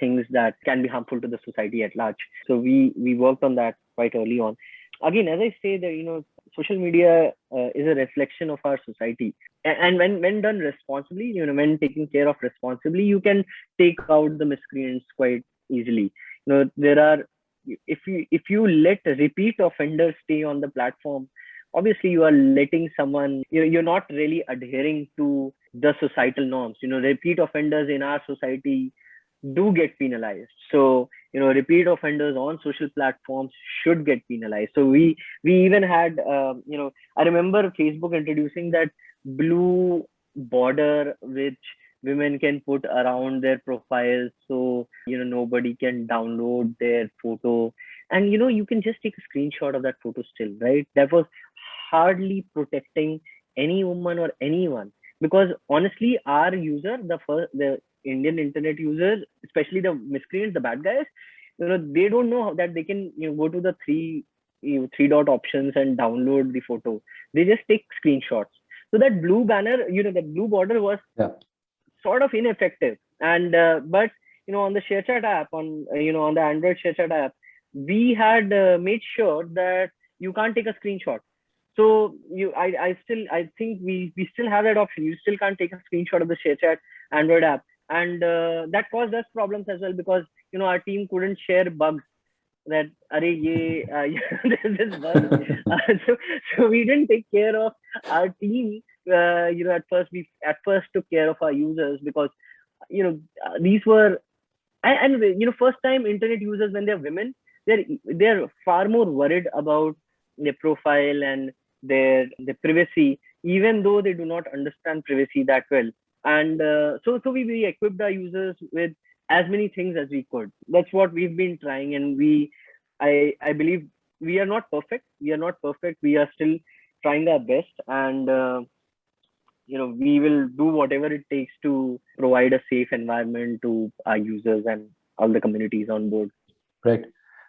things that can be harmful to the society at large. So we worked on that quite early on. Again, as I say that, social media is a reflection of our society, and when done responsibly, when taken care of responsibly, you can take out the miscreants quite easily. There are, if you let repeat offenders stay on the platform, obviously you are letting someone, you're not really adhering to the societal norms. Repeat offenders in our society do get penalized. So, repeat offenders on social platforms should get penalized. So we even had, I remember Facebook introducing that blue border which women can put around their profiles, so nobody can download their photo, and you can just take a screenshot of that photo still, right? That was hardly protecting any woman or anyone, because honestly our user, the Indian internet users, especially the miscreants, the bad guys, they don't know that they can go to the three dot options and download the photo. They just take screenshots. So that blue banner, that blue border was Yeah. sort of ineffective. And but on the ShareChat app, on the Android ShareChat app, we had made sure that you can't take a screenshot. So I think we still have that option. You still can't take a screenshot of the ShareChat Android app, and that caused us problems as well, because our team couldn't share bugs that array ye, there's this bug. So we didn't take care of our team. At first took care of our users, because these were, and first time internet users, when they're women, they're far more worried about their profile and their privacy, even though they do not understand privacy that well. And so we equipped our users with as many things as we could. That's what we've been trying, and I believe we are not perfect. We are still trying our best, and we will do whatever it takes to provide a safe environment to our users and all the communities on board. Right.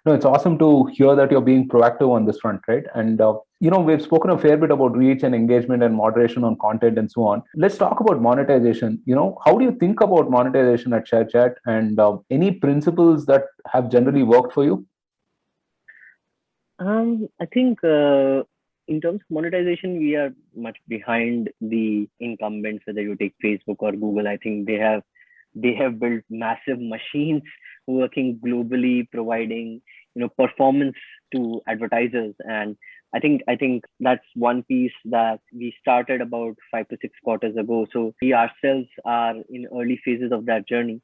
No, it's awesome to hear that you're being proactive on this front, right? And we've spoken a fair bit about reach and engagement and moderation on content and so on. Let's talk about monetization. How do you think about monetization at ShareChat, and any principles that have generally worked for you? I think in terms of monetization, we are much behind the incumbents. Whether you take Facebook or Google, I think they have built massive machines working globally, providing performance to advertisers. And I think that's one piece that we started about 5 to 6 quarters ago. So we ourselves are in early phases of that journey.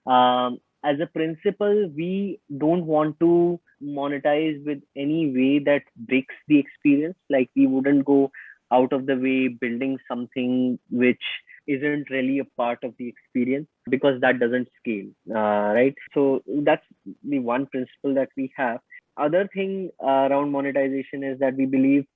As a principle, we don't want to monetize with any way that breaks the experience. Like, we wouldn't go out of the way building something which isn't really a part of the experience, because that doesn't scale, right? So that's the one principle that we have. Other thing around monetization is that we believe,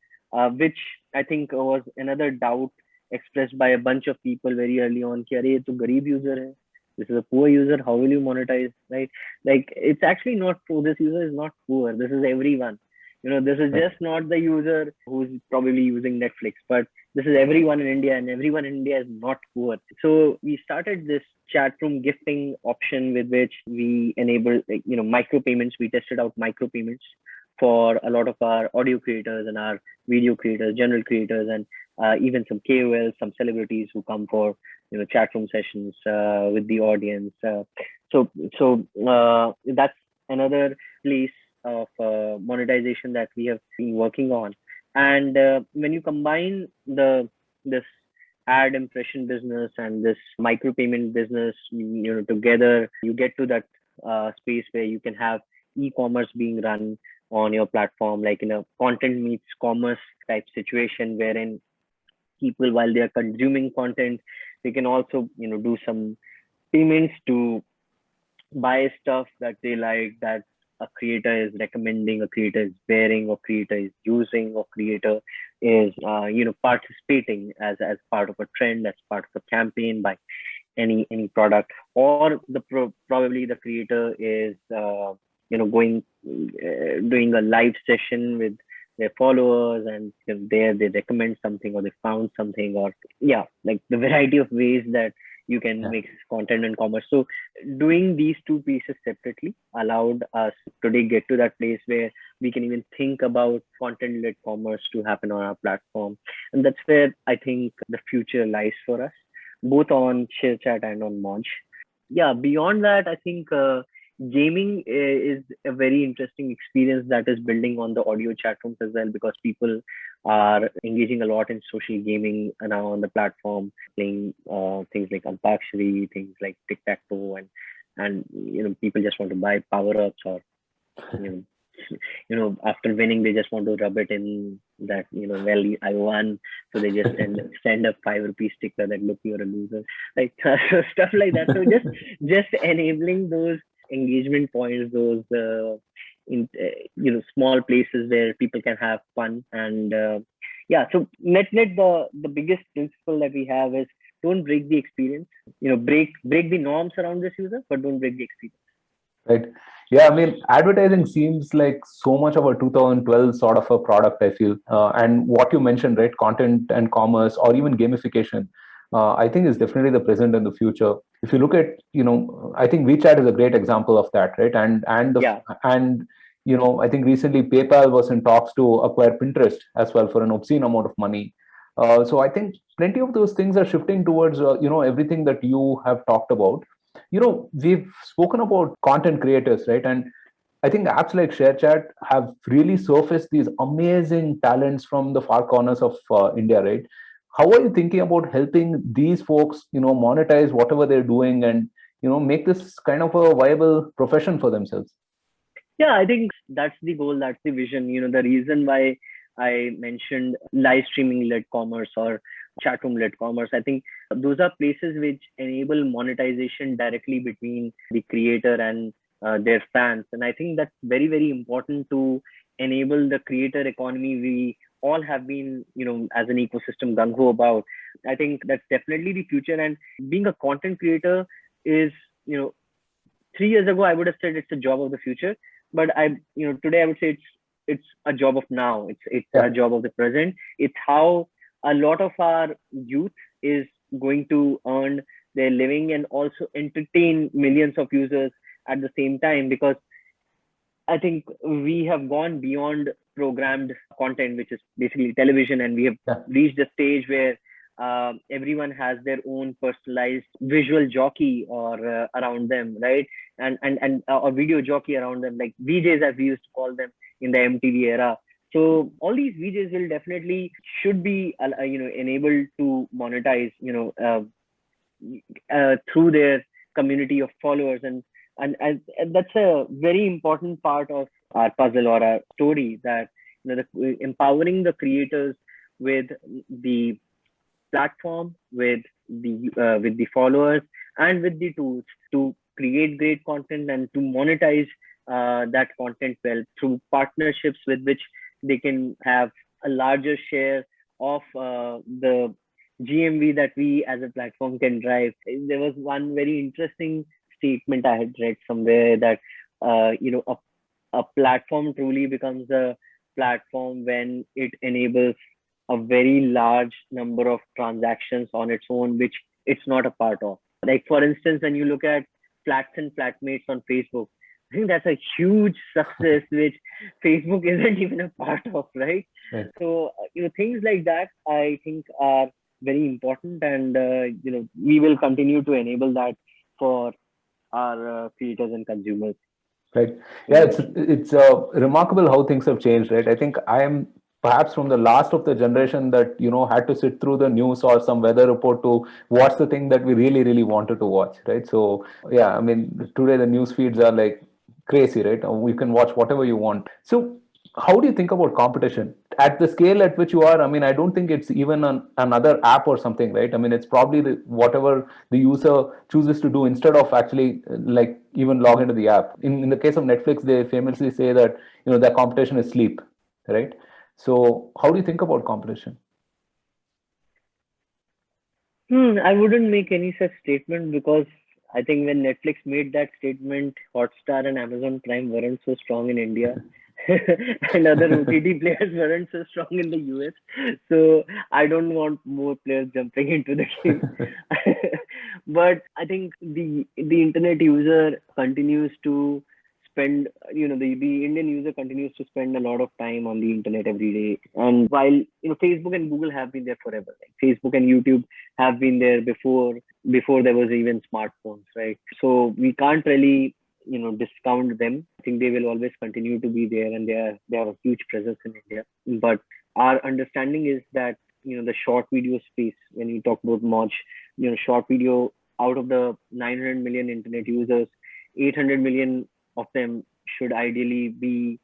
which I think was another doubt expressed by a bunch of people very early on, कि अरे ये तो गरीब user है, this is a poor user, how will you monetize, right? Like, it's actually not poor. This user is not poor. This is everyone. This is just not the user who's probably using Netflix, but this is everyone in India, and everyone in India is not poor. So we started this chat room gifting option, with which we enabled, micro payments. We tested out micro payments for a lot of our audio creators and our video creators, general creators, and even some KOLs, some celebrities who come for chat room sessions with the audience. So that's another place of monetization that we have been working on. And when you combine this ad impression business and this micropayment business, together, you get to that space where you can have e-commerce being run on your platform, like in a content meets commerce type situation, wherein people, while they are consuming content, they can also do some payments to buy stuff that they like, that a creator is recommending, a creator is wearing, or creator is using, or creator is participating as part of a trend, as part of a campaign, by any product, or probably the creator is going doing a live session with their followers, and there they recommend something, or they found something, or like the variety of ways that you can Yeah. make content and commerce. So doing these two pieces separately allowed us today get to that place where we can even think about content led commerce to happen on our platform. And that's where I think the future lies for us, both on ShareChat and on Launch. Beyond that, I think gaming is a very interesting experience that is building on the audio chat rooms as well, because people are engaging a lot in social gaming now on the platform, playing things like Antakshari, things like tic tac toe, and people just want to buy power ups, or you know after winning they just want to rub it in that, well, I won, so they just send a 5 rupee sticker that, look, you're a loser, like so stuff like that. So just enabling those engagement points, those small places where people can have fun. And so net the biggest principle that we have is, don't break the experience, break the norms around this user, but don't break the experience. Right. Yeah, I mean, advertising seems like so much of a 2012 sort of a product, I feel. And what you mentioned, right, content and commerce, or even gamification, I think is definitely the present and the future. If you look at, I think WeChat is a great example of that, right? And I think recently PayPal was in talks to acquire Pinterest as well for an obscene amount of money. So I think plenty of those things are shifting towards, everything that you have talked about. We've spoken about content creators, right? And I think apps like ShareChat have really surfaced these amazing talents from the far corners of India, right? How are you thinking about helping these folks, monetize whatever they're doing, and make this kind of a viable profession for themselves? Yeah, I think that's the goal, that's the vision. The reason why I mentioned live streaming led commerce or chat room led commerce, I think those are places which enable monetization directly between the creator and their fans. And I think that's very, very important to enable the creator economy we all have been, as an ecosystem gung ho about. I think that's definitely the future. And being a content creator is, 3 years ago, I would have said it's a job of the future, but today I would say it's a job of now. It's Yeah. a job of the present. It's how a lot of our youth is going to earn their living and also entertain millions of users at the same time, because I think we have gone beyond programmed content, which is basically television, and we have Yeah. reached a stage where everyone has their own personalized visual jockey or around them, right? And or video jockey around them, like VJs as we used to call them in the MTV era. So all these VJs will definitely should be enabled to monetize, through their community of followers, and that's a very important part of our puzzle or our story, that empowering the creators with the platform, with the followers, and with the tools to create great content and to monetize that content well through partnerships with which they can have a larger share of the GMV that we as a platform can drive. There was one very interesting statement I had read somewhere that a platform truly becomes a platform when it enables a very large number of transactions on its own, which it's not a part of. Like, for instance, when you look at flats and flatmates on Facebook, I think that's a huge success, which Facebook isn't even a part of, right? Right. So, things like that, I think, are very important, and we will continue to enable that for our creators and consumers. Right. Yeah, it's remarkable how things have changed, right? I think I am perhaps from the last of the generation that had to sit through the news or some weather report to watch the thing that we really, really wanted to watch, right? So yeah, I mean, today the news feeds are like crazy, right? You can watch whatever you want. So how do you think about competition at the scale at which you are? I mean, I don't think it's even another app or something, right? I mean, it's probably whatever the user chooses to do instead of actually like even log into the app. In the case of Netflix, they famously say that their competition is sleep, right? So how do you think about competition? I wouldn't make any such statement, because I think when Netflix made that statement, Hotstar and Amazon Prime weren't so strong in India, and other OTT players weren't so strong in the US. So I don't want more players jumping into the game. But I think the internet user continues to spend, the Indian user continues to spend a lot of time on the internet every day. And while Facebook and Google have been there forever, like Facebook and YouTube have been there before there was even smartphones, right? So we can't really discount them. I think they will always continue to be there, and they have a huge presence in India. But our understanding is that the short video space, when you talk about Moj, short video, out of the 900 million internet users, 800 million of them would ideally be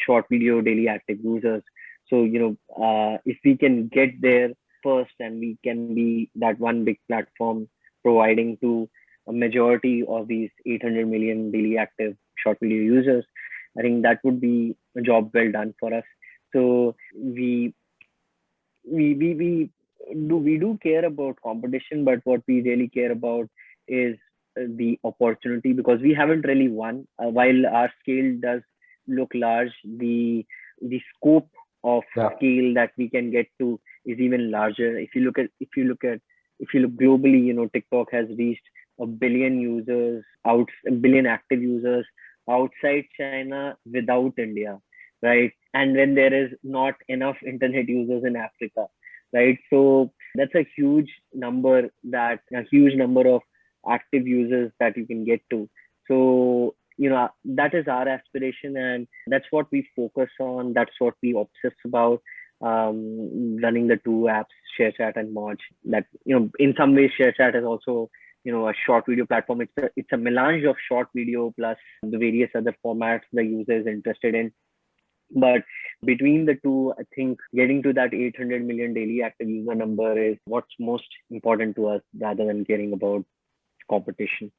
short video daily active users. So if we can get there first, and we can be that one big platform providing to a majority of these 800 million daily active short video users, I think that would be a job well done for us. So we do care about competition, but what we really care about is the opportunity, because we haven't really won. While our scale does look large, the scope of scale that we can get to is even larger. If you look globally, TikTok has reached a billion active users outside China without India, right? And when there is not enough internet users in Africa, right? So that's a huge number of active users that you can get to. So that is our aspiration, and that's what we focus on. That's what we obsess about. Running the two apps, ShareChat and Moj. That in some ways, ShareChat is also a short video platform. It's a melange of short video plus the various other formats the user is interested in. But between the two, I think getting to that 800 million daily active user number is what's most important to us, rather than caring about competition.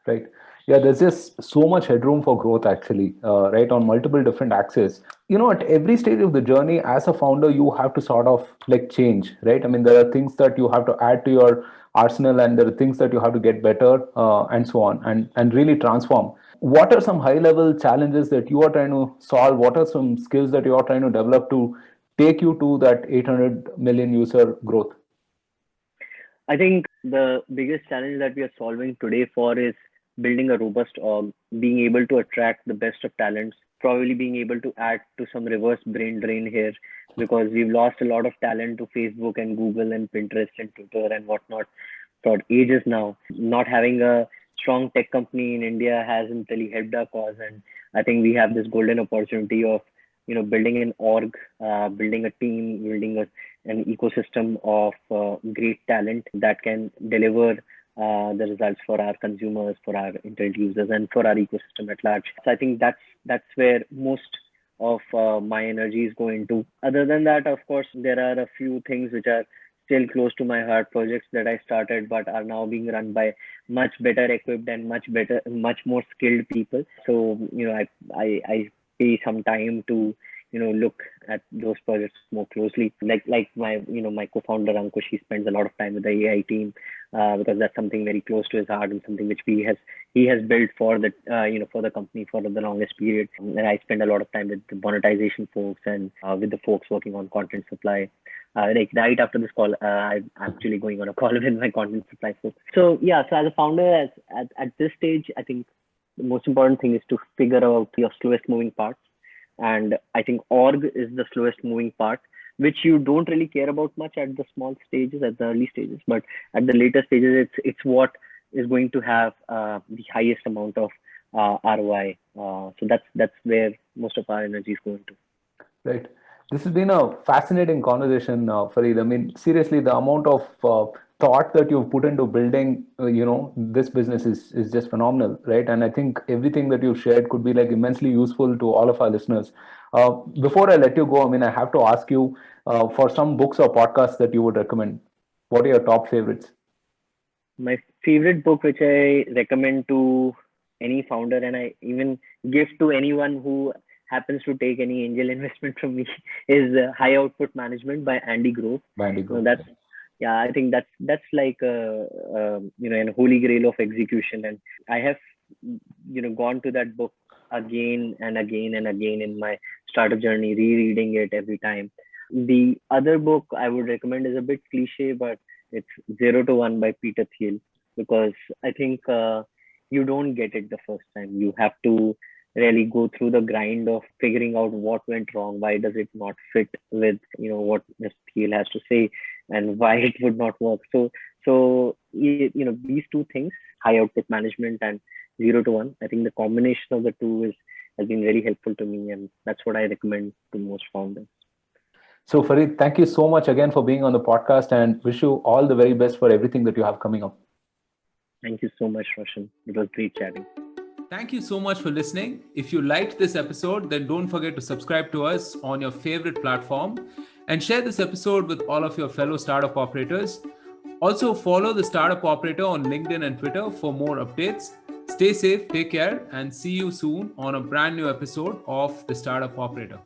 Right. Yeah, there's just so much headroom for growth, actually, right, on multiple different axes. At every stage of the journey, as a founder, you have to sort of like change, right? I mean, there are things that you have to add to your arsenal, and there are things that you have to get better, and so on, and really transform. What are some high level challenges that you are trying to solve? What are some skills that you are trying to develop to take you to that 800 million user growth? I think the biggest challenge that we are solving today for is building a robust org, being able to attract the best of talents, probably being able to add to some reverse brain drain here, because we've lost a lot of talent to Facebook and Google and Pinterest and Twitter and whatnot for ages now. Not having a strong tech company in India hasn't really helped our cause, and I think we have this golden opportunity of building an org, building a team, building an ecosystem of great talent that can deliver the results for our consumers, for our internet users, and for our ecosystem at large. So I think that's where most of my energy is going to. Other than that, of course, there are a few things which are still close to my heart, projects that I started but are now being run by much better equipped and much more skilled people. So I pay some time to look at those projects more closely. Like my co-founder Ankush, he spends a lot of time with the AI team because that's something very close to his heart and something which he has built for the for the company for the longest period. And I spend a lot of time with the monetization folks and with the folks working on content supply. Like right after this call, I'm actually going on a call with my content supply folks. So yeah, so as a founder, at this stage, I think the most important thing is to figure out your slowest moving parts. And I think org is the slowest moving part, which you don't really care about much at the small stages, at the early stages, but at the later stages, it's what is going to have the highest amount of ROI. So that's where most of our energy is going to. Right. This has been a fascinating conversation, Farid. I mean, seriously, the amount of thought that you've put into building, this business is just phenomenal, right? And I think everything that you've shared could be like immensely useful to all of our listeners. Before I let you go, I mean, I have to ask you for some books or podcasts that you would recommend. What are your top favorites? My favorite book, which I recommend to any founder, and I even give to anyone who happens to take any angel investment from me, is High Output Management by Andy Grove. By Andy Grove. Yeah, I think that's like a holy grail of execution. And I have gone to that book again and again and again in my startup journey, rereading it every time. The other book I would recommend is a bit cliche, but it's 0 to 1 by Peter Thiel, because I think you don't get it the first time. You have to really go through the grind of figuring out what went wrong, why does it not fit with what Mr. Thiel has to say, and why it would not work. So these two things, high output management and 0 to 1, I think the combination of the two has been very helpful to me, and that's what I recommend to most founders. So Farid, thank you so much again for being on the podcast, and wish you all the very best for everything that you have coming up. Thank you so much, Roshan. It was great chatting. Thank you so much for listening. If you liked this episode, then don't forget to subscribe to us on your favorite platform and share this episode with all of your fellow startup operators. Also, follow the Startup Operator on LinkedIn and Twitter for more updates. Stay safe, take care, and see you soon on a brand new episode of the Startup Operator.